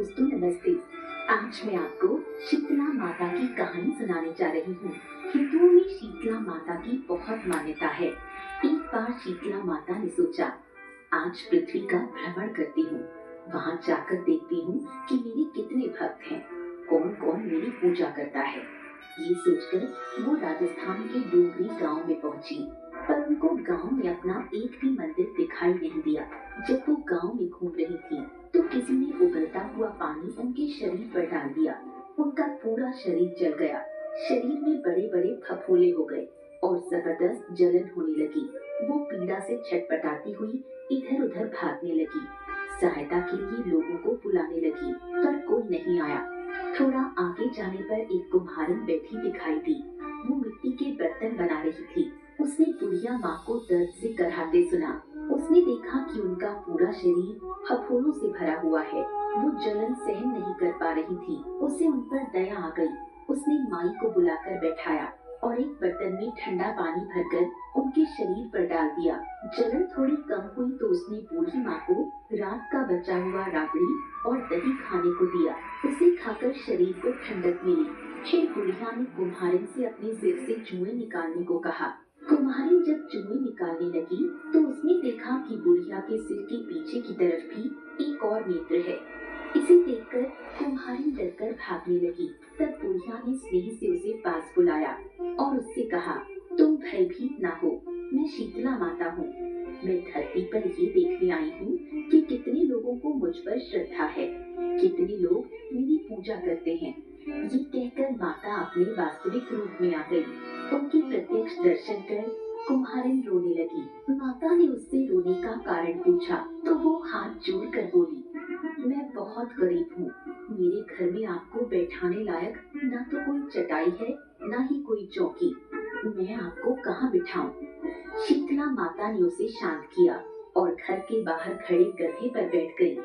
दोस्तों नमस्ते। आज मैं आपको शीतला माता की कहानी सुनाने जा रही हूँ। हिंदुओं में शीतला माता की बहुत मान्यता है। एक बार शीतला माता ने सोचा, आज पृथ्वी का भ्रमण करती हूँ, वहाँ जाकर देखती हूँ कि मेरे कितने भक्त हैं, कौन कौन मेरी पूजा करता है। ये सोचकर वो राजस्थान के डोगरी गांव में पहुंची, पर उनको गांव में अपना एक भी मंदिर दिखाई नहीं दिया। जब वो गांव में घूम रही थी तो किसी ने उबलता हुआ पानी उनके शरीर पर डाल दिया। उनका पूरा शरीर जल गया, शरीर में बड़े बड़े फफोले हो गए और जबरदस्त जलन होने लगी। वो पीड़ा से छटपटाती हुई इधर उधर भागने लगी, सहायता के लिए लोगों को बुलाने लगी, पर कोई नहीं आया। थोड़ा आगे जाने पर एक कुम्हारिन बैठी दिखाई दी। वो मिट्टी के बर्तन बना रही थी। उसने बुढ़िया माँ को दर्द से कराहते सुना। उसने देखा कि उनका पूरा शरीर फफोलों से भरा हुआ है। वो जलन सहन नहीं कर पा रही थी। उसे उन पर दया आ गई। उसने माई को बुलाकर बैठाया और एक बर्तन में ठंडा पानी भरकर उनके शरीर पर डाल दिया। जलन थोड़ी कम हुई तो उसने बूढ़ी माँ को रात का बचा हुआ राबड़ी और दही खाने को दिया। उसे खाकर शरीर को ठंडक मिली। फिर बुढ़िया ने कुम्हारिन से अपने सिर से जुएं निकालने को कहा। कुम्हारिन जब जुएं निकालने लगी तो उसने देखा कि बुढ़िया के सिर के पीछे की तरफ भी एक और नेत्र है। इसे देखकर कुम्हारिन डरकर भागने लगी। तब बुढ़िया ने स्नेह से उसे पास बुलाया और उससे कहा, तुम भयभीत ना हो, मैं शीतला माता हूँ। मैं धरती पर ये देखने आई हूँ कि कितने लोगों को मुझ पर श्रद्धा है, कितने लोग मेरी पूजा करते हैं। ये कहकर माता अपने वास्तविक रूप में आ गई। उनके प्रत्यक्ष दर्शन कर कुम्हारिन रोने लगी। माता ने उससे रोने का कारण पूछा तो वो हाथ जोड़कर बोली, मैं बहुत गरीब हूँ। मेरे घर में आपको बैठाने लायक ना तो कोई चटाई है, ना ही कोई चौकी। मैं आपको कहाँ बिठाऊं? शीतला माता ने उसे शांत किया और घर के बाहर खड़े गधे पर बैठ गई।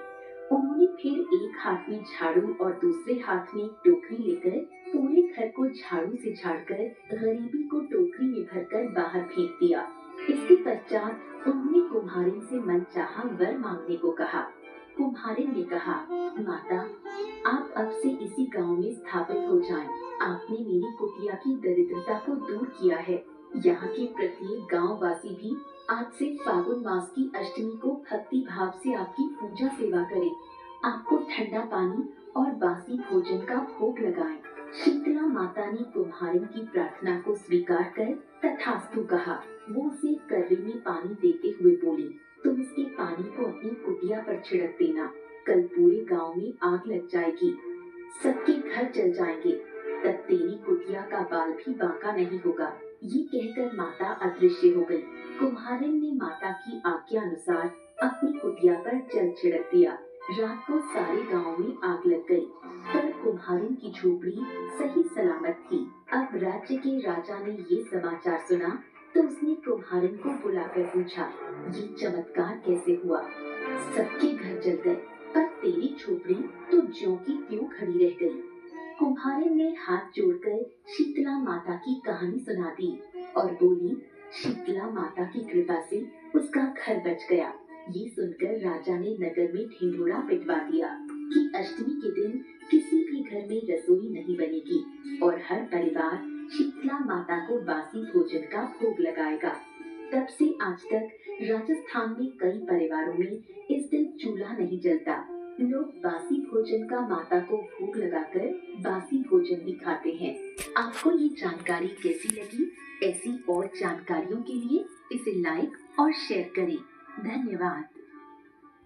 उन्होंने फिर एक हाथ में झाड़ू और दूसरे हाथ में एक टोकरी लेकर पूरे घर को झाड़ू से झाड़कर गरीबी को टोकरी में भरकर बाहर फेंक दिया। इसके पश्चात उन्होंने कुम्हारिन से मनचाहा वर मांगने को कहा। कुम्हारिन ने कहा, माता, आप अब से इसी गांव में स्थापित हो जाएं। आपने मेरी कुटिया की दरिद्रता को दूर किया है। यहाँ के प्रत्येक गांव वासी भी आज से फागुन मास की अष्टमी को भक्ति भाव से आपकी पूजा सेवा करें, आपको ठंडा पानी और बासी भोजन का भोग लगाएं। शीतला माता ने कुम्हारिन की प्रार्थना को स्वीकार कर तथास्तु कहा। वो उसे कर्रे में पानी देते हुए बोली, तुम इसके पानी को अपनी कुटिया पर छिड़क देना। कल पूरे गांव में आग लग जाएगी, सबके घर जल जाएंगे, तब तेरी कुटिया का बाल भी बांका नहीं होगा। ये कहकर माता अदृश्य हो गई। कुम्हारिन ने माता की आज्ञा अनुसार अपनी कुटिया पर जल छिड़क दिया। रात को सारे गांव में आग लग गई, पर कुम्हारिन की झोपड़ी सही सलामत थी। अब राज्य के राजा ने ये समाचार सुना तो उसने कुम्हारिन को बुलाकर पूछा, ये चमत्कार कैसे हुआ? सबके घर जल गए, पर तेरी झोपड़ी तो ज्यों की त्यों खड़ी रह गई। कुम्हारिन ने हाथ जोड़कर शीतला माता की कहानी सुना दी और बोली, शीतला माता की कृपा से उसका घर बच गया। ये सुनकर राजा ने नगर में ढिंढोरा पिटवा दिया कि अष्टमी के दिन किसी भी घर में रसोई नहीं बनेगी और हर परिवार शीतला माता को बासी भोजन का भोग लगाएगा। तब से आज तक राजस्थान में कई परिवारों में इस दिन चूल्हा नहीं जलता। लोग बासी भोजन का माता को भोग लगाकर बासी भोजन भी खाते हैं। आपको ये जानकारी कैसी लगी? ऐसी और जानकारियों के लिए इसे लाइक और शेयर करें। धन्यवाद।